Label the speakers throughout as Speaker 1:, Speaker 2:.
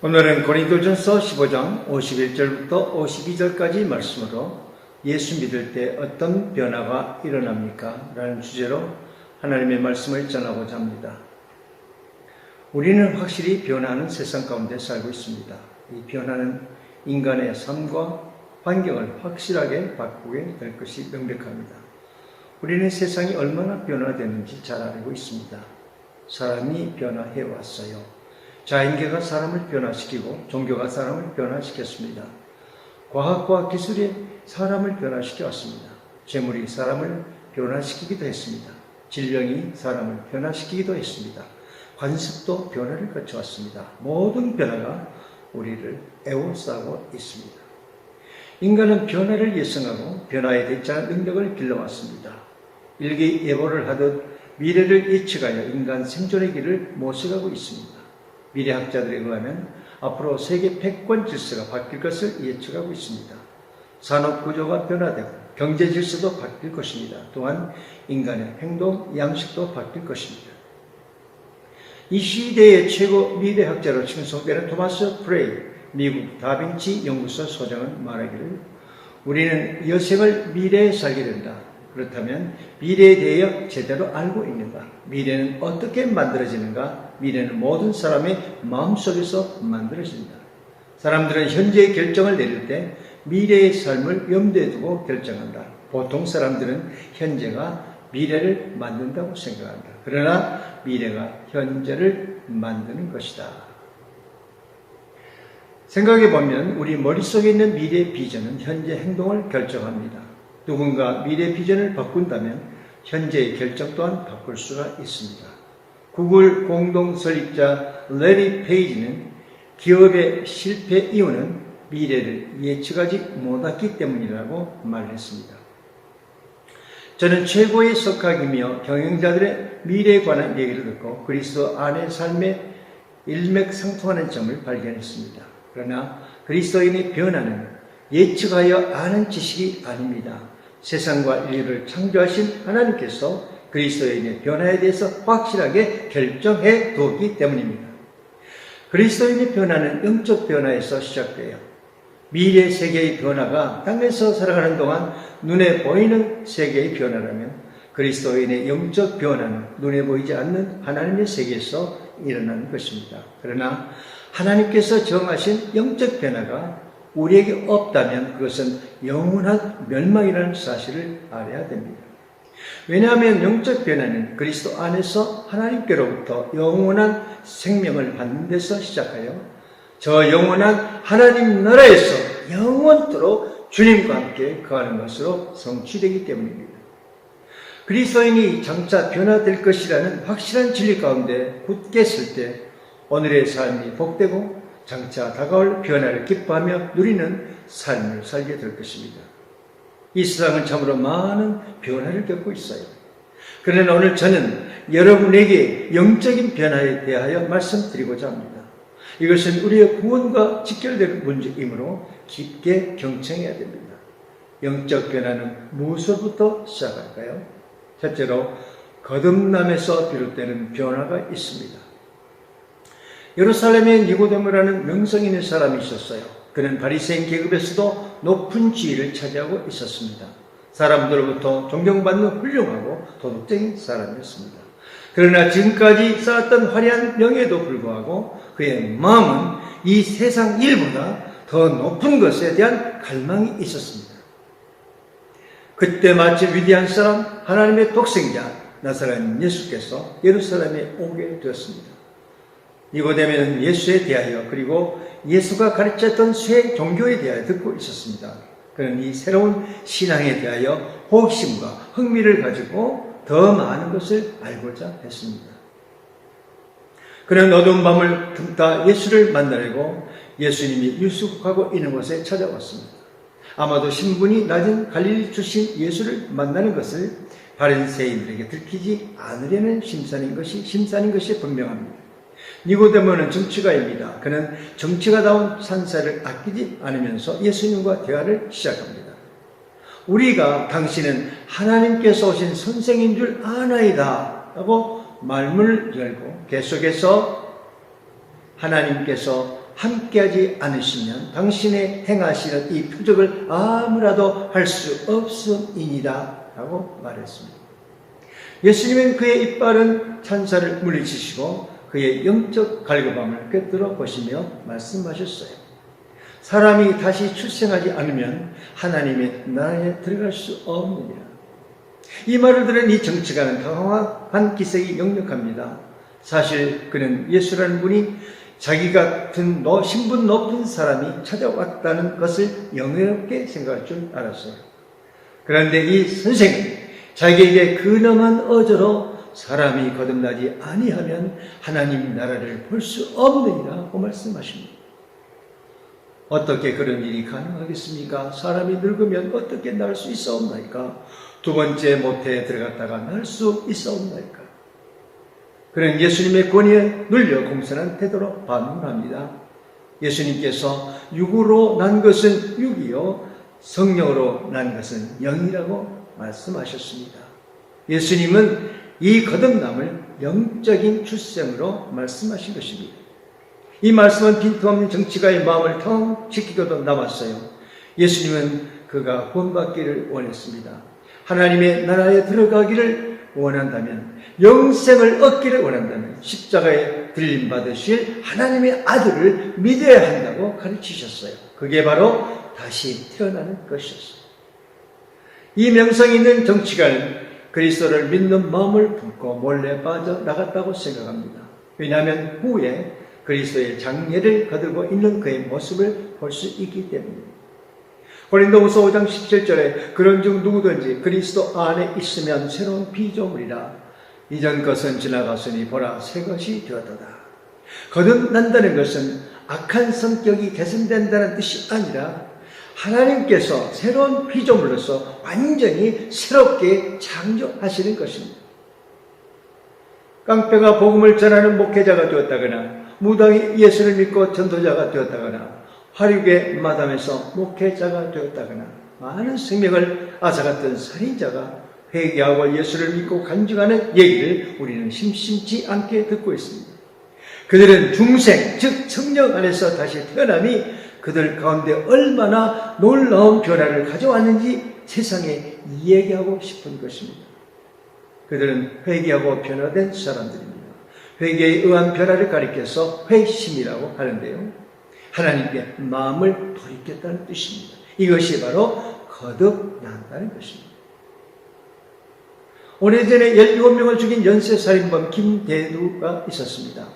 Speaker 1: 오늘은 고린도전서 15장 51절부터 52절까지 말씀으로 예수 믿을 때 어떤 변화가 일어납니까? 라는 주제로 하나님의 말씀을 전하고자 합니다. 우리는 확실히 변화하는 세상 가운데 살고 있습니다. 이 변화는 인간의 삶과 환경을 확실하게 바꾸게 될 것이 명백합니다. 우리는 세상이 얼마나 변화되는지 잘 알고 있습니다. 사람이 변화해 왔어요. 자연계가 사람을 변화시키고 종교가 사람을 변화시켰습니다. 과학과 기술이 사람을 변화시켜 왔습니다. 재물이 사람을 변화시키기도 했습니다. 질병이 사람을 변화시키기도 했습니다. 관습도 변화를 거쳐왔습니다. 모든 변화가 우리를 애워싸고 있습니다. 인간은 변화를 예상하고 변화에 대처하는 능력을 길러왔습니다. 일기예보를 하듯 미래를 예측하여 인간 생존의 길을 모색하고 있습니다. 미래학자들에 의하면 앞으로 세계 패권 질서가 바뀔 것을 예측하고 있습니다. 산업 구조가 변화되고 경제 질서도 바뀔 것입니다. 또한 인간의 행동 양식도 바뀔 것입니다. 이 시대의 최고 미래학자로 칭송되는 토마스 프레이 미국 다빈치 연구소 소장은 말하기를 우리는 여생을 미래에 살게 된다. 그렇다면 미래에 대해 제대로 알고 있는가? 미래는 어떻게 만들어지는가? 미래는 모든 사람의 마음속에서 만들어진다. 사람들은 현재의 결정을 내릴 때 미래의 삶을 염두에 두고 결정한다. 보통 사람들은 현재가 미래를 만든다고 생각한다. 그러나 미래가 현재를 만드는 것이다. 생각해보면 우리 머릿속에 있는 미래 비전은 현재 행동을 결정합니다. 누군가 미래 비전을 바꾼다면 현재의 결정 또한 바꿀 수가 있습니다. 구글 공동 설립자 레리 페이지는 기업의 실패 이유는 미래를 예측하지 못했기 때문이라고 말했습니다. 저는 최고의 석학이며 경영자들의 미래에 관한 얘기를 듣고 그리스도 안의 삶에 일맥상통하는 점을 발견했습니다. 그러나 그리스도인의 변화는 예측하여 아는 지식이 아닙니다. 세상과 인류를 창조하신 하나님께서 그리스도인의 변화에 대해서 확실하게 결정해 두었기 때문입니다. 그리스도인의 변화는 영적 변화에서 시작돼요. 미래 세계의 변화가 땅에서 살아가는 동안 눈에 보이는 세계의 변화라면 그리스도인의 영적 변화는 눈에 보이지 않는 하나님의 세계에서 일어나는 것입니다. 그러나 하나님께서 정하신 영적 변화가 우리에게 없다면 그것은 영원한 멸망이라는 사실을 알아야 됩니다. 왜냐하면 영적 변화는 그리스도 안에서 하나님께로부터 영원한 생명을 받는 데서 시작하여 저 영원한 하나님 나라에서 영원토록 주님과 함께 거하는 것으로 성취되기 때문입니다. 그리스도인이 장차 변화될 것이라는 확실한 진리 가운데 굳게 설 때 오늘의 삶이 복되고 장차 다가올 변화를 기뻐하며 누리는 삶을 살게 될 것입니다. 이 세상은 참으로 많은 변화를 겪고 있어요. 그러나 오늘 저는 여러분에게 영적인 변화에 대하여 말씀드리고자 합니다. 이것은 우리의 구원과 직결된 문제이므로 깊게 경청해야 됩니다. 영적 변화는 무엇으로부터 시작할까요? 첫째로 거듭남에서 비롯되는 변화가 있습니다. 예루살렘에 니고데모라는 명성 있는 사람이 있었어요. 그는 바리새인 계급에서도 높은 지위를 차지하고 있었습니다. 사람들로부터 존경받는 훌륭하고 도덕적인 사람이었습니다. 그러나 지금까지 쌓았던 화려한 명예에도 불구하고 그의 마음은 이 세상 일보다 더 높은 것에 대한 갈망이 있었습니다. 그때 마치 위대한 사람, 하나님의 독생자 나사렛 예수께서 예루살렘에 오게 되었습니다. 니고데모는 예수에 대하여 그리고 예수가 가르쳤던 새 종교에 대하여 듣고 있었습니다. 그는 이 새로운 신앙에 대하여 호기심과 흥미를 가지고 더 많은 것을 알고자 했습니다. 그는 어두운 밤을 틈타 예수를 만나려고 예수님이 유숙하고 있는 곳에 찾아왔습니다. 아마도 신분이 낮은 갈릴리 출신 예수를 만나는 것을 바리새인들에게 들키지 않으려는 심산인 것이 분명합니다. 니고데모는 정치가입니다. 그는 정치가다운 산사를 아끼지 않으면서 예수님과 대화를 시작합니다. 우리가 당신은 하나님께서 오신 선생인 줄 아나이다 라고 말문을 열고 계속해서 하나님께서 함께하지 않으시면 당신의 행하시는 이 표적을 아무라도 할 수 없음이니라 라고 말했습니다. 예수님은 그의 이빨은 찬사를 물리치시고 그의 영적 갈급함을 꿰뚫어 보시며 말씀하셨어요. 사람이 다시 출생하지 않으면 하나님의 나라에 들어갈 수 없느니라. 이 말을 들은 이 정치가는 강한 기색이 역력합니다. 사실 그는 예수라는 분이 자기 같은 신분 높은 사람이 찾아왔다는 것을 영예롭게 생각할 줄 알았어요. 그런데 이 선생은 자기에게 근엄한 어조로 사람이 거듭나지 아니하면 하나님 나라를 볼 수 없느니라고 말씀하십니다. 어떻게 그런 일이 가능하겠습니까? 사람이 늙으면 어떻게 날 수 있사옵나이까? 두 번째 모태에 들어갔다가 날 수 있사옵나이까? 그는 예수님의 권위에 눌려 공손한 태도로 반문합니다. 예수님께서 육으로 난 것은 육이요 성령으로 난 것은 영이라고 말씀하셨습니다. 예수님은 이 거듭남을 영적인 출생으로 말씀하신 것입니다. 이 말씀은 빈틈없는 정치가의 마음을 텅 지키고도 남았어요. 예수님은 그가 구원받기를 원했습니다. 하나님의 나라에 들어가기를 원한다면, 영생을 얻기를 원한다면 십자가에 들림받으실 하나님의 아들을 믿어야 한다고 가르치셨어요. 그게 바로 다시 태어나는 것이었어요. 이 명성이 있는 정치가는 그리스도를 믿는 마음을 품고 몰래 빠져나갔다고 생각합니다. 왜냐하면 후에 그리스도의 장례를 거두고 있는 그의 모습을 볼 수 있기 때문입니다. 고린도후서 5장 17절에 그런즉 누구든지 그리스도 안에 있으면 새로운 피조물이라 이전 것은 지나갔으니 보라 새 것이 되었도다. 거듭난다는 것은 악한 성격이 개선된다는 뜻이 아니라 하나님께서 새로운 피조물로서 완전히 새롭게 창조하시는 것입니다. 깡패가 복음을 전하는 목회자가 되었다거나 무당이 예수를 믿고 전도자가 되었다거나 화류계 마담에서 목회자가 되었다거나 많은 생명을 앗아갔던 살인자가 회개하고 예수를 믿고 간증하는 얘기를 우리는 심심치 않게 듣고 있습니다. 그들은 중생, 즉 성령 안에서 다시 태어남이 그들 가운데 얼마나 놀라운 변화를 가져왔는지 세상에 이야기하고 싶은 것입니다. 그들은 회개하고 변화된 사람들입니다. 회개에 의한 변화를 가리켜서 회심이라고 하는데요. 하나님께 마음을 돌이켰다는 뜻입니다. 이것이 바로 거듭난다는 것입니다. 오래전에 17명을 죽인 연쇄살인범 김대두가 있었습니다.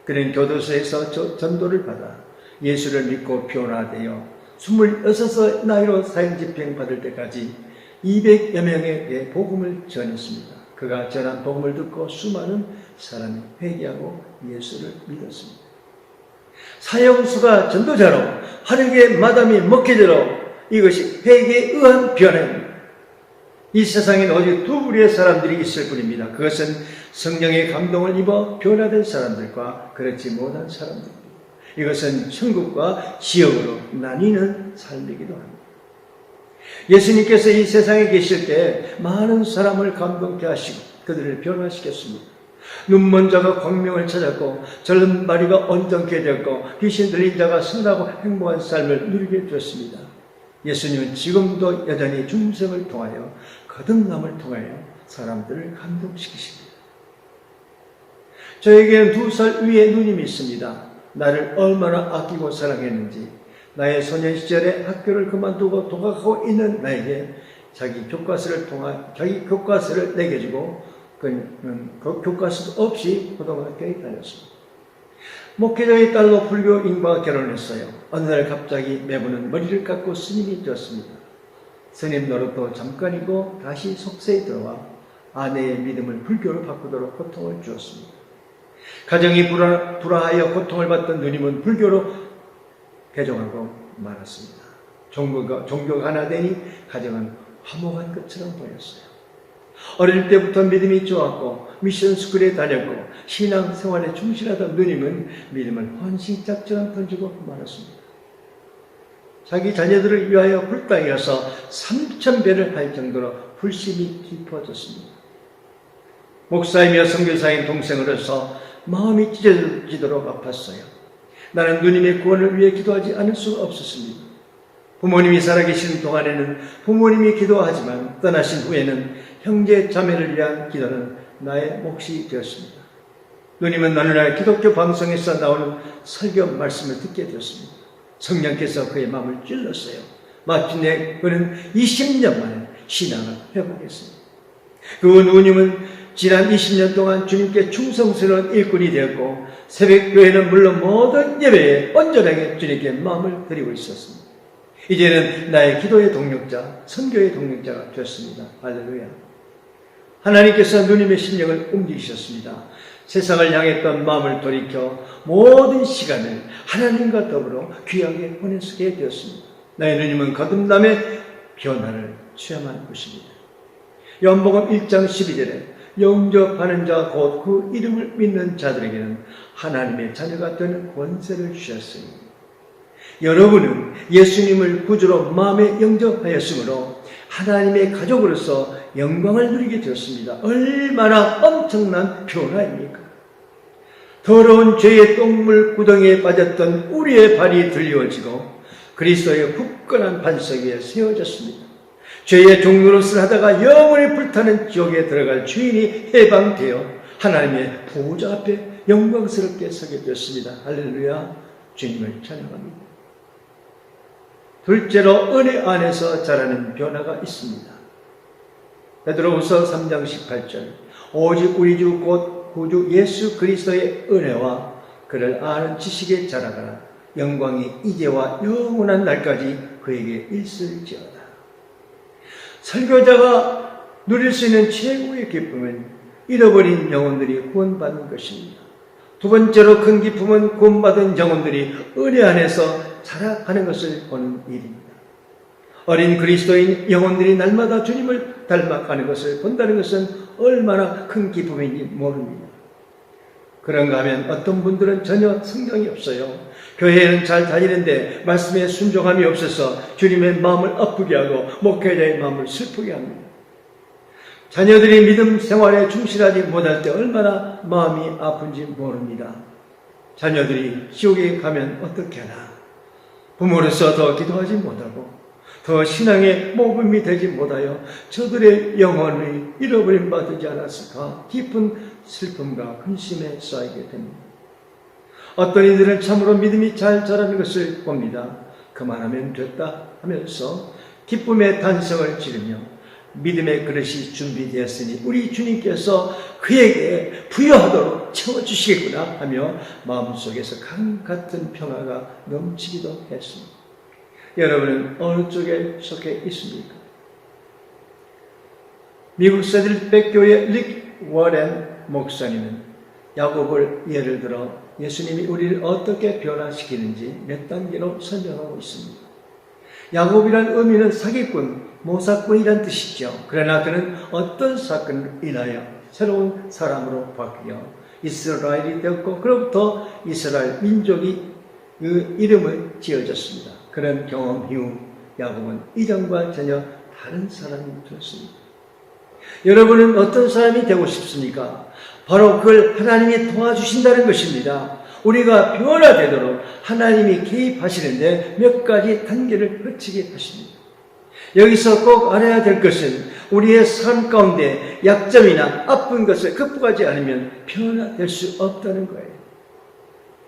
Speaker 1: 그는 교도소에서 전도를 받아 예수를 믿고 변화되어 26살 나이로 사형집행 받을 때까지 200여 명에게 복음을 전했습니다. 그가 전한 복음을 듣고 수많은 사람이 회개하고 예수를 믿었습니다. 사형수가 전도자로, 화류계 마담이 목회자로, 이것이 회개에 의한 변화입니다. 이 세상엔 오직 두 부류의 사람들이 있을 뿐입니다. 그것은 성령의 감동을 입어 변화된 사람들과 그렇지 못한 사람들입니다. 이것은 천국과 지옥으로 나뉘는 삶이기도 합니다. 예수님께서 이 세상에 계실 때 많은 사람을 감동케 하시고 그들을 변화시켰습니다. 눈먼 자가 광명을 찾았고 젊은 마리가 온전케 되었고 귀신 들린 자가 선하고 행복한 삶을 누리게 되었습니다. 예수님은 지금도 여전히 중생을 통하여 거듭남을 통하여 사람들을 감동시키십니다. 저에게는 2살 위의 누님이 있습니다. 나를 얼마나 아끼고 사랑했는지 나의 소년 시절에 학교를 그만두고 도각하고 있는 나에게 자기 교과서를 내게 주고 그는 그 교과서 없이 고등학교에 다녔습니다. 목회자의 딸로 불교인과 결혼했어요. 어느 날 갑자기 매부는 머리를 깎고 스님이 되었습니다. 스님 노릇도 잠깐이고 다시 속세에 들어와 아내의 믿음을 불교로 바꾸도록 고통을 주었습니다. 가정이 불화하여 고통을 받던 누님은 불교로 개종하고 말았습니다. 종교가 하나 되니 가정은 화목한 것처럼 보였어요. 어릴 때부터 믿음이 좋았고 미션 스쿨에 다녔고 신앙 생활에 충실하던 누님은 믿음을 헌신짝처럼 던지고 말았습니다. 자기 자녀들을 위하여 불당이어서 3,000배를 할 정도로 불심이 깊어졌습니다. 목사이며 선교사인 동생으로서 마음이 찢어지도록 아팠어요. 나는 누님의 구원을 위해 기도하지 않을 수가 없었습니다. 부모님이 살아계신 동안에는 부모님이 기도하지만 떠나신 후에는 형제 자매를 위한 기도는 나의 몫이 되었습니다. 누님은 어느 날 기독교 방송에서 나오는 설교 말씀을 듣게 되었습니다. 성령께서 그의 마음을 찔렀어요. 마침내 그는 20년 만에 신앙을 회복했습니다. 그 누님은 지난 20년 동안 주님께 충성스러운 일꾼이 되었고 새벽교회는 물론 모든 예배에 온전하게 주님께 마음을 드리고 있었습니다. 이제는 나의 기도의 동력자, 선교의 동력자가 되었습니다. 할렐루야. 하나님께서 누님의 심령을 움직이셨습니다. 세상을 향했던 마음을 돌이켜 모든 시간을 하나님과 더불어 귀하게 보내게 되었습니다. 나의 누님은 거듭남의 변화를 체험한 것입니다. 요한복음 1장 12절에 영접하는 자 곧 그 이름을 믿는 자들에게는 하나님의 자녀가 되는 권세를 주셨으니 여러분은 예수님을 구주로 마음에 영접하였으므로 하나님의 가족으로서 영광을 누리게 되었습니다. 얼마나 엄청난 변화입니까? 더러운 죄의 똥물 구덩이에 빠졌던 우리의 발이 들리워지고 그리스도의 굳건한 반석 위에 세워졌습니다. 죄의 종노릇을 하다가 영원히 불타는 지옥에 들어갈 주인이 해방되어 하나님의 보호자 앞에 영광스럽게 서게 되었습니다. 할렐루야. 주님을 찬양합니다. 둘째로 은혜 안에서 자라는 변화가 있습니다. 베드로후서 3장 18절 오직 우리 주 곧 구주 예수 그리스도의 은혜와 그를 아는 지식에 자라가라. 영광이 이제와 영원한 날까지 그에게 있을지어다. 설교자가 누릴 수 있는 최고의 기쁨은 잃어버린 영혼들이 구원받는 것입니다. 두 번째로 큰 기쁨은 구원받은 영혼들이 은혜 안에서 자라가는 것을 보는 일입니다. 어린 그리스도인 영혼들이 날마다 주님을 닮아가는 것을 본다는 것은 얼마나 큰 기쁨인지 모릅니다. 그런가 하면 어떤 분들은 전혀 성경이 없어요. 교회에는 잘 다니는데 말씀에 순종함이 없어서 주님의 마음을 아프게 하고 목회자의 마음을 슬프게 합니다. 자녀들이 믿음 생활에 충실하지 못할 때 얼마나 마음이 아픈지 모릅니다. 자녀들이 지옥에 가면 어떻게 하나? 부모로서 더 기도하지 못하고 더 신앙의 모범이 되지 못하여 저들의 영혼이 잃어버림 받지 않았을까 깊은 슬픔과 근심에 쌓이게 됩니다. 어떤 이들은 참으로 믿음이 잘 자라는 것을 봅니다. 그만하면 됐다 하면서 기쁨의 단성을 지르며 믿음의 그릇이 준비되었으니 우리 주님께서 그에게 부여하도록 채워주시겠구나 하며 마음속에서 강 같은 평화가 넘치기도 했습니다. 여러분은 어느 쪽에 속해 있습니까? 미국 세들백 교회 릭 워렌 목사님은 야곱을 예를 들어 예수님이 우리를 어떻게 변화시키는지 몇 단계로 설명하고 있습니다. 야곱이란 의미는 사기꾼, 모사꾼이란 뜻이죠. 그러나 그는 어떤 사건을 인하여 새로운 사람으로 바뀌어 이스라엘이 되었고 그로부터 이스라엘 민족이 그 이름을 지어졌습니다. 그런 경험 이후 야곱은 이전과 전혀 다른 사람이 되었습니다. 여러분은 어떤 사람이 되고 싶습니까? 바로 그걸 하나님이 도와주신다는 것입니다. 우리가 변화되도록 하나님이 개입하시는데 몇 가지 단계를 거치게 하십니다. 여기서 꼭 알아야 될 것은 우리의 삶 가운데 약점이나 아픈 것을 극복하지 않으면 변화될 수 없다는 거예요.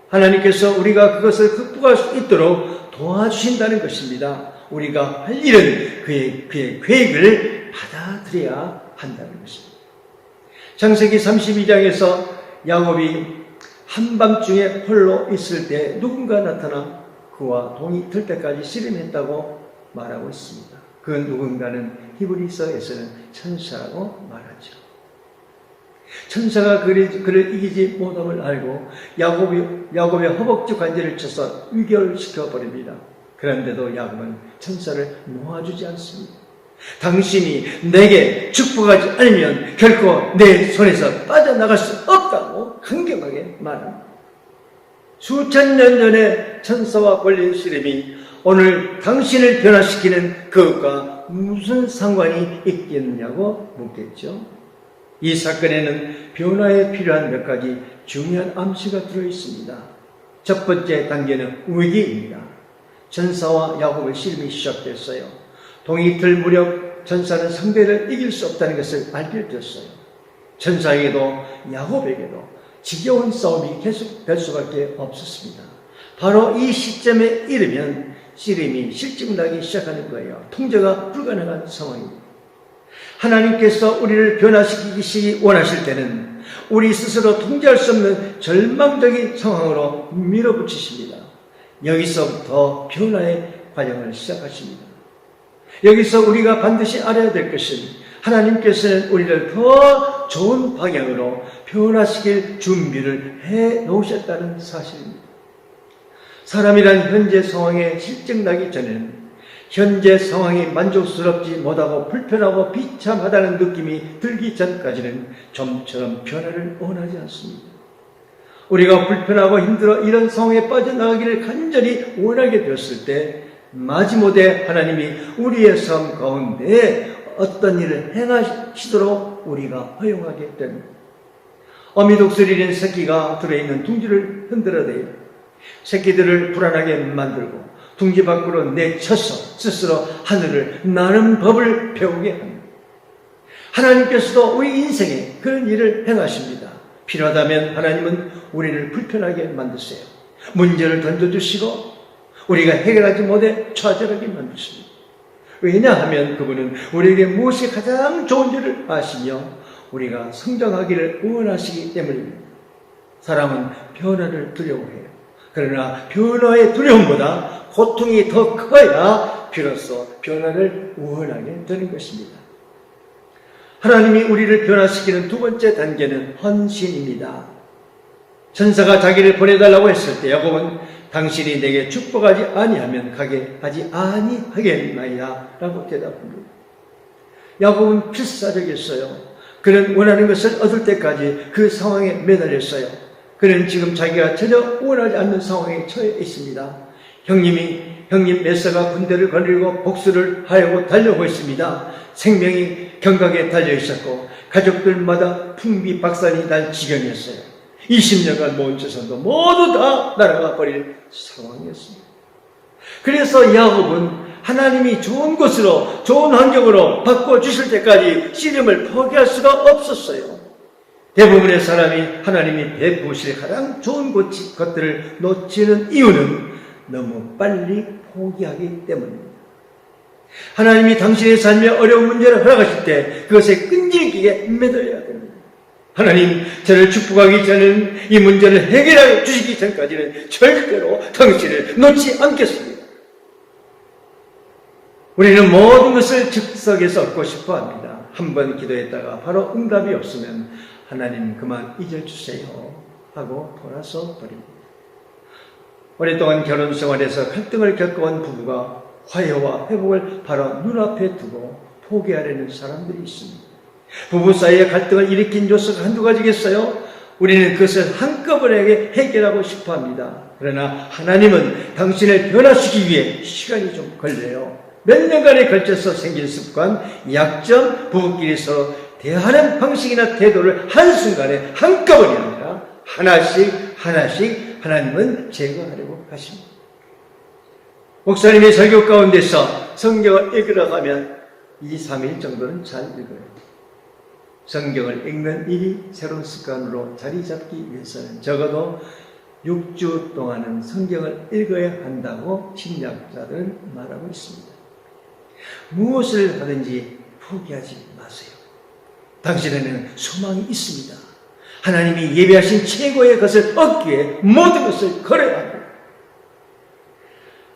Speaker 1: 하나님께서 우리가 그것을 극복할 수 있도록 도와주신다는 것입니다. 우리가 할 일은 그의 계획을 받아들여야 한다는 것입니다. 창세기 32장에서 야곱이 한밤중에 홀로 있을 때 누군가 나타나 그와 동이 들 때까지 씨름했다고 말하고 있습니다. 그 누군가는 히브리서에서는 천사라고 말하죠. 천사가 그를 이기지 못함을 알고 야곱의 허벅지 관절을 쳐서 위결시켜 버립니다. 그런데도 야곱은 천사를 놓아주지 않습니다. 당신이 내게 축복하지 않으면 결코 내 손에서 빠져나갈 수 없다고 강경하게 말합니다. 수천 년 전에 천사와 벌린 씨름이 오늘 당신을 변화시키는 그것과 무슨 상관이 있겠느냐고 묻겠죠. 이 사건에는 변화에 필요한 몇 가지 중요한 암시가 들어있습니다. 첫 번째 단계는 위기입니다. 전사와 야곱의 씨름이 시작됐어요. 동이틀 무렵 전사는 상대를 이길 수 없다는 것을 알게 되었어요. 전사에게도 야곱에게도 지겨운 싸움이 계속될 수밖에 없었습니다. 바로 이 시점에 이르면 씨름이 실증나기 시작하는 거예요. 통제가 불가능한 상황입니다. 하나님께서 우리를 변화시키기 원하실 때는 우리 스스로 통제할 수 없는 절망적인 상황으로 밀어붙이십니다. 여기서부터 변화의 과정을 시작하십니다. 여기서 우리가 반드시 알아야 될 것은 하나님께서는 우리를 더 좋은 방향으로 변화시킬 준비를 해 놓으셨다는 사실입니다. 사람이란 현재 상황에 실증나기 전에는 현재 상황이 만족스럽지 못하고 불편하고 비참하다는 느낌이 들기 전까지는 좀처럼 변화를 원하지 않습니다. 우리가 불편하고 힘들어 이런 상황에 빠져나가기를 간절히 원하게 되었을 때 마지못해 하나님이 우리의 삶 가운데 어떤 일을 행하시도록 우리가 허용하게 됩니다. 어미 독수리는 새끼가 들어있는 둥지를 흔들어대요. 새끼들을 불안하게 만들고 둥지 밖으로 내쳐서 스스로 하늘을 나는 법을 배우게 합니다. 하나님께서도 우리 인생에 그런 일을 행하십니다. 필요하다면 하나님은 우리를 불편하게 만드세요. 문제를 던져주시고 우리가 해결하지 못해 좌절하게 만드십니다. 왜냐하면 그분은 우리에게 무엇이 가장 좋은지를 아시며 우리가 성장하기를 원하시기 때문입니다. 사람은 변화를 두려워해요. 그러나 변화의 두려움보다 고통이 더 커야 비로소 변화를 원하게 되는 것입니다. 하나님이 우리를 변화시키는 두 번째 단계는 헌신입니다. 전사가 자기를 보내달라고 했을 때 야곱은 당신이 내게 축복하지 아니하면 가게 하지 아니하겠나이다 라고 대답합니다. 야곱은 필사적이었어요. 그는 원하는 것을 얻을 때까지 그 상황에 매달렸어요. 그는 지금 자기가 전혀 원하지 않는 상황에 처해 있습니다. 형님 메사가 군대를 거느리고 복수를 하려고 달려오고 있습니다. 생명이 경각에 달려 있었고 가족들마다 풍비박산이 날 지경이었어요. 20년간 모은 재산도 모두 다 날아가 버릴 상황이었습니다. 그래서 야곱은 하나님이 좋은 곳으로 좋은 환경으로 바꿔주실 때까지 씨름을 포기할 수가 없었어요. 대부분의 사람이 하나님이 베푸실 가장 좋은 것들을 놓치는 이유는 너무 빨리 포기하기 때문입니다. 하나님이 당신의 삶에 어려운 문제를 허락하실 때 그것에 끈질기게 매달려야 됩니다. 하나님, 저를 축복하기 전에는 이 문제를 해결해 주시기 전까지는 절대로 당신을 놓지 않겠습니다. 우리는 모든 것을 즉석에서 얻고 싶어 합니다. 한번 기도했다가 바로 응답이 없으면 하나님 그만 잊어주세요 하고 돌아서 버립니다. 오랫동안 결혼 생활에서 갈등을 겪어온 부부가 화해와 회복을 바로 눈앞에 두고 포기하려는 사람들이 있습니다. 부부 사이에 갈등을 일으킨 요소가 한두 가지겠어요? 우리는 그것을 한꺼번에 해결하고 싶어 합니다. 그러나 하나님은 당신을 변화시키기 위해 시간이 좀 걸려요. 몇 년간에 걸쳐서 생긴 습관, 약점, 부부끼리 서로 대하는 방식이나 태도를 한순간에 한꺼번에 아니라 하나씩 하나님은 제거하려고 하십니다. 목사님의 설교 가운데서 성경을 읽으러 가면 2, 3일 정도는 잘 읽어요. 성경을 읽는 일이 새로운 습관으로 자리 잡기 위해서는 적어도 6주 동안은 성경을 읽어야 한다고 심리학자들은 말하고 있습니다. 무엇을 하든지 포기하지 마세요. 당신에는 소망이 있습니다. 하나님이 예비하신 최고의 것을 얻기 위해 모든 것을 걸어야 합니다.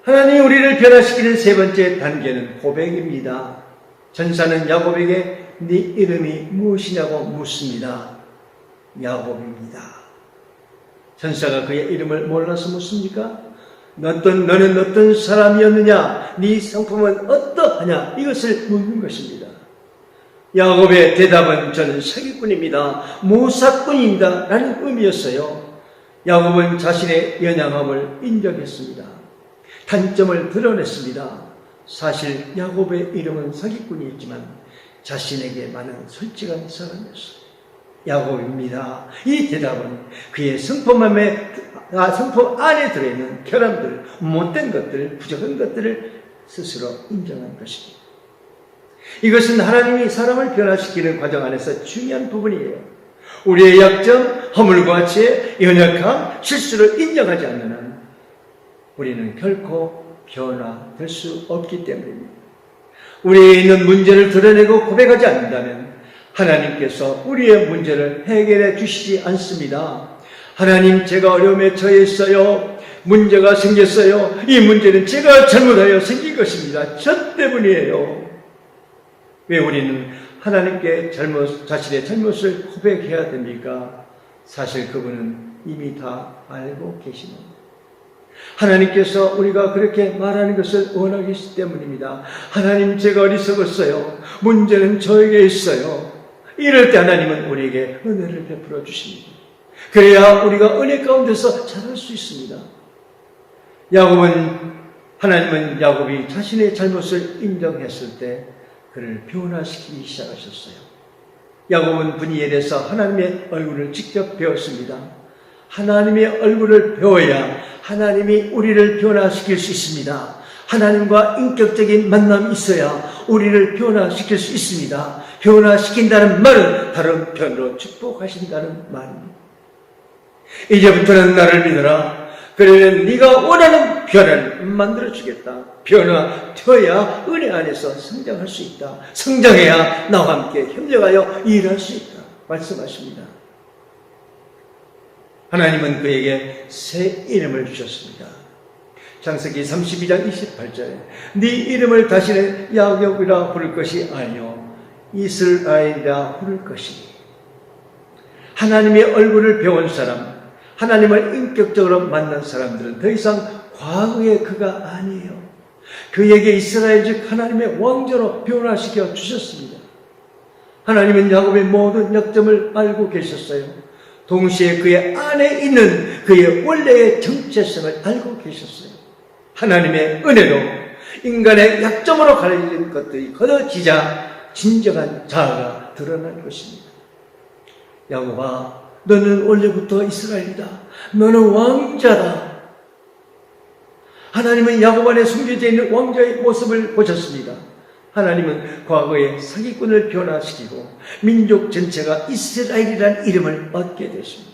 Speaker 1: 하나님이 우리를 변화시키는 세 번째 단계는 고백입니다. 전사는 야곱에게 네 이름이 무엇이냐고 묻습니다. 야곱입니다. 전사가 그의 이름을 몰라서 묻습니까? 너는 어떤 사람이었느냐? 네 성품은 어떠하냐? 이것을 묻는 것입니다. 야곱의 대답은 저는 사기꾼입니다. 모사꾼입니다. 라는 의미였어요. 야곱은 자신의 연약함을 인정했습니다. 단점을 드러냈습니다. 사실 야곱의 이름은 사기꾼이었지만 자신에게만은 솔직한 사람이었어요. 야곱입니다. 이 대답은 그의 성품함에 성품 안에 들어있는 결함들, 못된 것들, 부족한 것들을 스스로 인정한 것입니다. 이것은 하나님이 사람을 변화시키는 과정 안에서 중요한 부분이에요. 우리의 약점, 허물과 죄, 연약함, 실수를 인정하지 않는 한 우리는 결코 변화될 수 없기 때문입니다. 우리에 있는 문제를 드러내고 고백하지 않는다면 하나님께서 우리의 문제를 해결해 주시지 않습니다. 하나님, 제가 어려움에 처해 있어요. 문제가 생겼어요. 이 문제는 제가 잘못하여 생긴 것입니다. 저 때문이에요. 왜 우리는 하나님께 자신의 잘못을 고백해야 됩니까? 사실 그분은 이미 다 알고 계십니다. 하나님께서 우리가 그렇게 말하는 것을 원하기 때문입니다. 하나님, 제가 어리석었어요. 문제는 저에게 있어요. 이럴 때 하나님은 우리에게 은혜를 베풀어 주십니다. 그래야 우리가 은혜 가운데서 자랄 수 있습니다. 하나님은 야곱이 자신의 잘못을 인정했을 때 그를 변화시키기 시작하셨어요. 야곱은 분이엘에서 하나님의 얼굴을 직접 배웠습니다. 하나님의 얼굴을 배워야 하나님이 우리를 변화시킬 수 있습니다. 하나님과 인격적인 만남이 있어야 우리를 변화시킬 수 있습니다. 변화시킨다는 말은 다른 편으로 축복하신다는 말입니다. 이제부터는 나를 믿어라. 그러면 네가 원하는 변화를 만들어주겠다. 변화되어야 은혜 안에서 성장할 수 있다. 성장해야 나와 함께 협력하여 일할 수 있다. 말씀하십니다. 하나님은 그에게 새 이름을 주셨습니다. 창세기 32장 28절에 네 이름을 다시는 야곱이라 부를 것이 아니요 이스라엘이라 부를 것이니. 하나님의 얼굴을 배운 사람, 하나님을 인격적으로 만난 사람들은 더 이상 과거의 그가 아니에요. 그에게 이스라엘 즉 하나님의 왕자로 변화시켜 주셨습니다. 하나님은 야곱의 모든 약점을 알고 계셨어요. 동시에 그의 안에 있는 그의 원래의 정체성을 알고 계셨어요. 하나님의 은혜로 인간의 약점으로 가려진 것들이 걷어지자 진정한 자아가 드러날 것입니다. 야곱아, 너는 원래부터 이스라엘이다. 너는 왕자다. 하나님은 야곱 안에 숨겨져 있는 왕자의 모습을 보셨습니다. 하나님은 과거의 사기꾼을 변화시키고 민족 전체가 이스라엘이라는 이름을 얻게 됐습니다.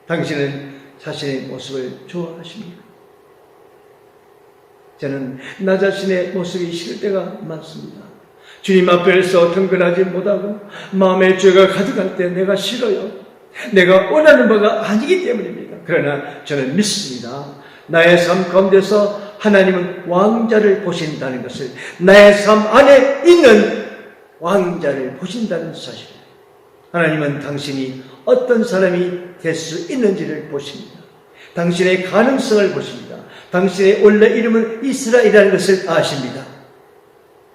Speaker 1: 당신은 자신의 모습을 좋아하십니까? 저는 나 자신의 모습이 싫을 때가 많습니다. 주님 앞에서 경건하지 못하고 마음의 죄가 가득할 때 내가 싫어요. 내가 원하는 바가 아니기 때문입니다. 그러나 저는 믿습니다. 나의 삶 가운데서 하나님은 왕자를 보신다는 것을, 나의 삶 안에 있는 왕자를 보신다는 사실. 하나님은 당신이 어떤 사람이 될 수 있는지를 보십니다. 당신의 가능성을 보십니다. 당신의 원래 이름은 이스라엘이라는 것을 아십니다.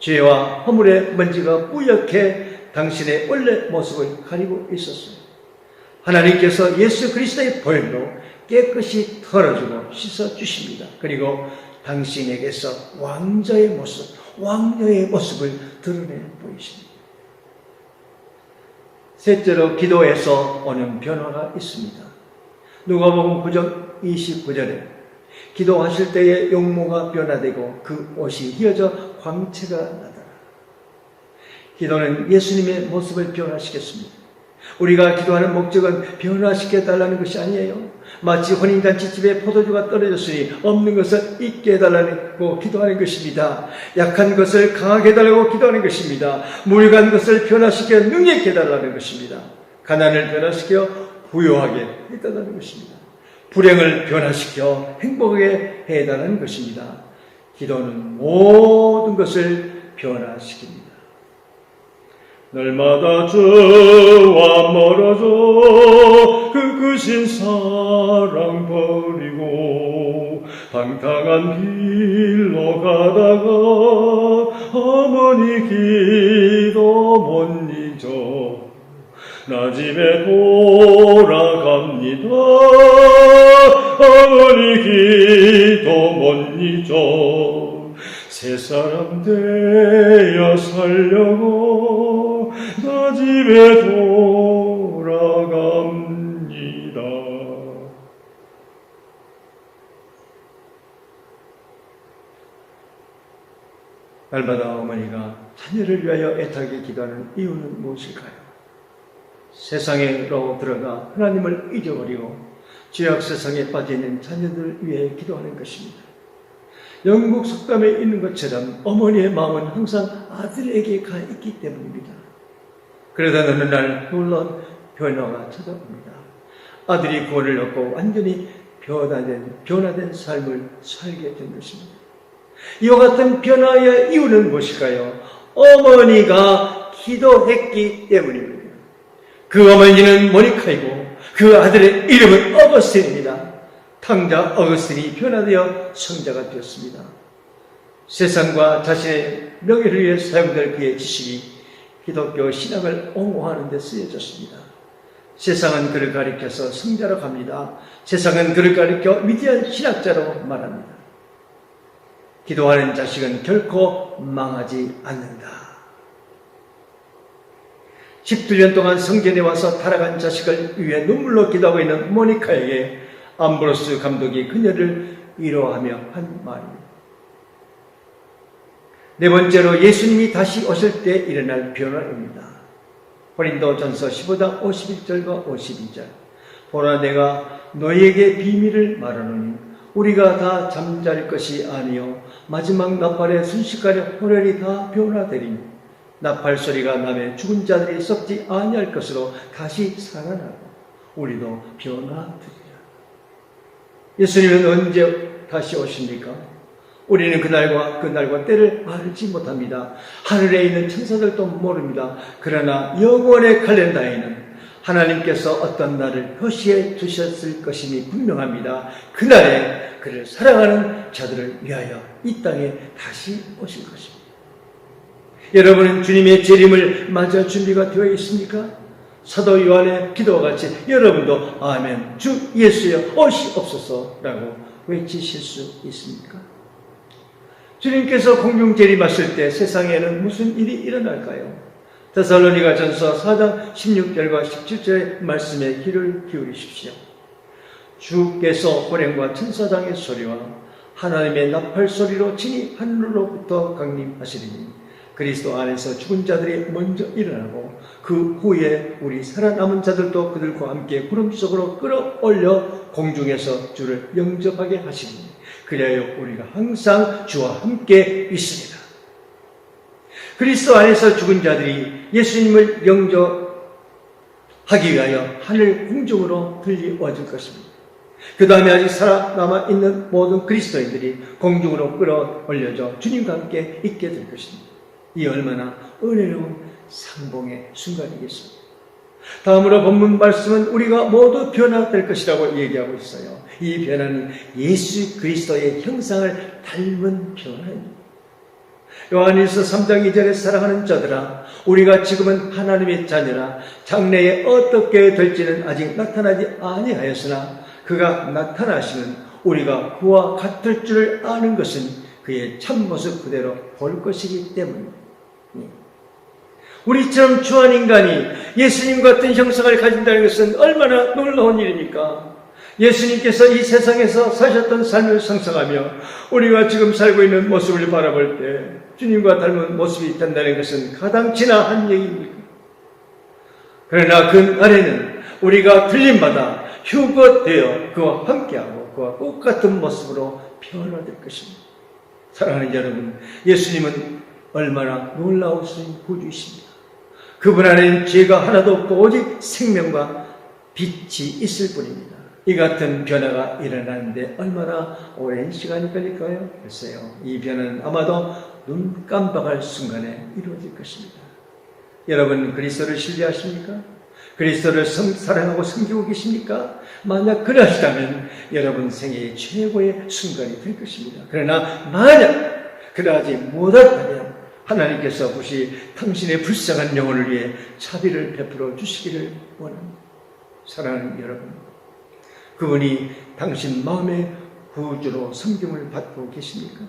Speaker 1: 죄와 허물의 먼지가 뿌옇게 당신의 원래 모습을 가리고 있었어요. 하나님께서 예수 그리스도의 보혈로 깨끗이 털어주고 씻어주십니다. 그리고 당신에게서 왕자의 모습, 왕녀의 모습을 드러내 보이십니다. 셋째로 기도에서 오는 변화가 있습니다. 누가복음 9장 29절에 기도하실 때에 용모가 변화되고 그 옷이 휘어져 광채가 나더라. 기도는 예수님의 모습을 변화시켰습니다. 우리가 기도하는 목적은 변화시켜달라는 것이 아니에요. 마치 혼인잔치집에 포도주가 떨어졌으니 없는 것을 있게 해달라고 기도하는 것입니다. 약한 것을 강하게 해달라고 기도하는 것입니다. 무력한 것을 변화시켜 능력케 해달라는 것입니다. 가난을 변화시켜 부유하게 해달라는 것입니다. 불행을 변화시켜 행복하게 해달라는 것입니다. 기도는 모든 것을 변화시킵니다. 날마다 저와 멀어져 그 크신 사랑 버리고 방탕한 길로 가다가 어머니 기도 못 잊어 나 집에 돌아갑니다. 어머니 기도 못 잊어 새 사람 되어 살려고 나 집에 돌아갑니다. 날마다 어머니가 자녀를 위하여 애타게 기도하는 이유는 무엇일까요? 세상으로 들어가 하나님을 잊어버리고 죄악 세상에 빠져있는 자녀들 위해 기도하는 것입니다. 영국 속담에 있는 것처럼 어머니의 마음은 항상 아들에게 가 있기 때문입니다. 그러다 어느 날 놀라운 변화가 찾아옵니다. 아들이 구원을 얻고 완전히 변화된 삶을 살게 된 것입니다. 이와 같은 변화의 이유는 무엇일까요? 어머니가 기도했기 때문입니다. 그 어머니는 모니카이고 그 아들의 이름은 어거스틴입니다. 탕자 어거스틴이 변화되어 성자가 되었습니다. 세상과 자신의 명예를 위해 사용될 그의 지식이 기독교 신학을 옹호하는 데 쓰여졌습니다. 세상은 그를 가리켜서 성자로 갑니다. 세상은 그를 가리켜 위대한 신학자로 말합니다. 기도하는 자식은 결코 망하지 않는다. 17년 동안 성전에 와서 타락한 자식을 위해 눈물로 기도하고 있는 모니카에게 암브로스 감독이 그녀를 위로하며 한 말입니다. 네 번째로 예수님이 다시 오실 때 일어날 변화입니다. 고린도전서 15장 51절과 52절. 보라 내가 너희에게 비밀을 말하노니 우리가 다 잠잘 것이 아니요 마지막 나팔의 순식간에 호련히 다 변화되리니 나팔 소리가 나매 죽은 자들이 썩지 아니할 것으로 다시 살아나고 우리도 변화되리라. 예수님은 언제 다시 오십니까? 우리는 그날과 때를 알지 못합니다. 하늘에 있는 천사들도 모릅니다. 그러나 영원의 칼렌다에는 하나님께서 어떤 날을 표시해 두셨을 것임이 분명합니다. 그날에 그를 사랑하는 자들을 위하여 이 땅에 다시 오실 것입니다. 여러분은 주님의 재림을 맞을 준비가 되어 있습니까? 사도 요한의 기도와 같이 여러분도 아멘 주 예수여 오시옵소서라고 외치실 수 있습니까? 주님께서 공중 재림하실 때 세상에는 무슨 일이 일어날까요? 데살로니가전서 4장 16절과 17절의 말씀에 귀를 기울이십시오. 주께서 호령과 천사장의 소리와 하나님의 나팔 소리로 친히 하늘로부터 강림하시리니 그리스도 안에서 죽은 자들이 먼저 일어나고 그 후에 우리 살아남은 자들도 그들과 함께 구름 속으로 끌어올려 공중에서 주를 영접하게 하시리니 그리하여 우리가 항상 주와 함께 있습니다. 그리스도 안에서 죽은 자들이 예수님을 영접하기 위하여 하늘 공중으로 들려와줄 것입니다. 그 다음에 아직 살아남아 있는 모든 그리스도인들이 공중으로 끌어올려져 주님과 함께 있게 될 것입니다. 이 얼마나 은혜로운 상봉의 순간이겠습니까? 다음으로 본문 말씀은 우리가 모두 변화될 것이라고 얘기하고 있어요. 이 변화는 예수 그리스도의 형상을 닮은 변화입니다. 요한일서 3장 2절에 사랑하는 자들아 우리가 지금은 하나님의 자녀라 장래에 어떻게 될지는 아직 나타나지 아니하였으나 그가 나타나시면 우리가 그와 같을 줄 아는 것은 그의 참모습 그대로 볼 것이기 때문입니다. 우리처럼 주한 인간이 예수님 같은 형상을 가진다는 것은 얼마나 놀라운 일입니까? 예수님께서 이 세상에서 사셨던 삶을 상상하며 우리가 지금 살고 있는 모습을 바라볼 때 주님과 닮은 모습이 된다는 것은 가당치나 한 얘기입니까? 그러나 그 날에는 우리가 틀림받아 휴거되어 그와 함께하고 그와 똑같은 모습으로 변화될 것입니다. 사랑하는 여러분, 예수님은 얼마나 놀라우신 구주이십니다. 그분 안에는 죄가 하나도 없고 오직 생명과 빛이 있을 뿐입니다. 이 같은 변화가 일어나는데 얼마나 오랜 시간이 걸릴까요? 글쎄요. 이 변화는 아마도 눈 깜박할 순간에 이루어질 것입니다. 여러분 그리스도를 신뢰하십니까? 그리스도를 사랑하고 섬기고 계십니까? 만약 그러시다면 여러분 생애의 최고의 순간이 될 것입니다. 그러나 만약 그러하지 못한다면 하나님께서 혹시 당신의 불쌍한 영혼을 위해 자비를 베풀어 주시기를 원합니다. 사랑하는 여러분, 그분이 당신 마음의 구주로 섬김을 받고 계십니까?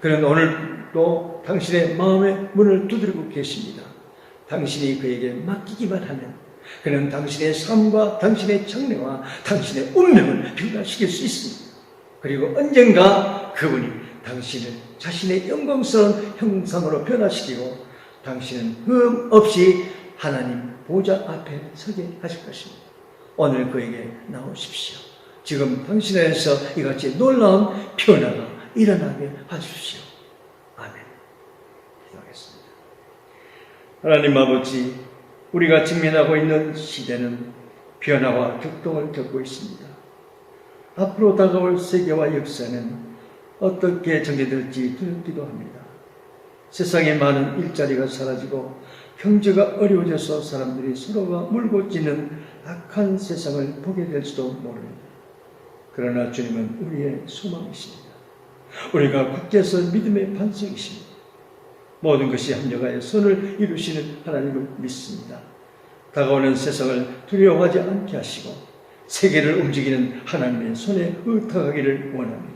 Speaker 1: 그는 오늘도 당신의 마음의 문을 두드리고 계십니다. 당신이 그에게 맡기기만 하면 그는 당신의 삶과 당신의 장래와 당신의 운명을 변화시킬 수 있습니다. 그리고 언젠가 그분이 당신을 자신의 영광스러운 형상으로 변화시키고 당신은 흠 없이 하나님 보좌 앞에 서게 하실 것입니다. 오늘 그에게 나오십시오. 지금 당신 안에서 이같이 놀라운 변화가 일어나게 하십시오. 아멘. 기도하겠습니다. 하나님 아버지, 우리가 직면하고 있는 시대는 변화와 격동을 겪고 있습니다. 앞으로 다가올 세계와 역사는 어떻게 전개될지 두렵기도 합니다. 세상에 많은 일자리가 사라지고 경제가 어려워져서 사람들이 서로가 물고 찌는 악한 세상을 보게 될지도 모릅니다. 그러나 주님은 우리의 소망이십니다. 우리가 밖에서 믿음의 반석이십니다. 모든 것이 합력하여 선을 이루시는 하나님을 믿습니다. 다가오는 세상을 두려워하지 않게 하시고 세계를 움직이는 하나님의 손에 의탁하기를 원합니다.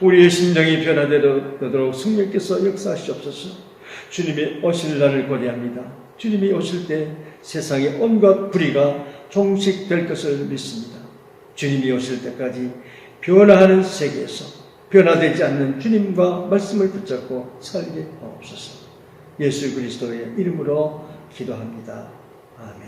Speaker 1: 우리의 심정이 변화되도록 성령께서 역사하시옵소서. 주님이 오실 날을 고대합니다. 주님이 오실 때 세상의 온갖 불의가 종식될 것을 믿습니다. 주님이 오실 때까지 변화하는 세계에서 변화되지 않는 주님과 말씀을 붙잡고 살게 하옵소서. 예수 그리스도의 이름으로 기도합니다. 아멘.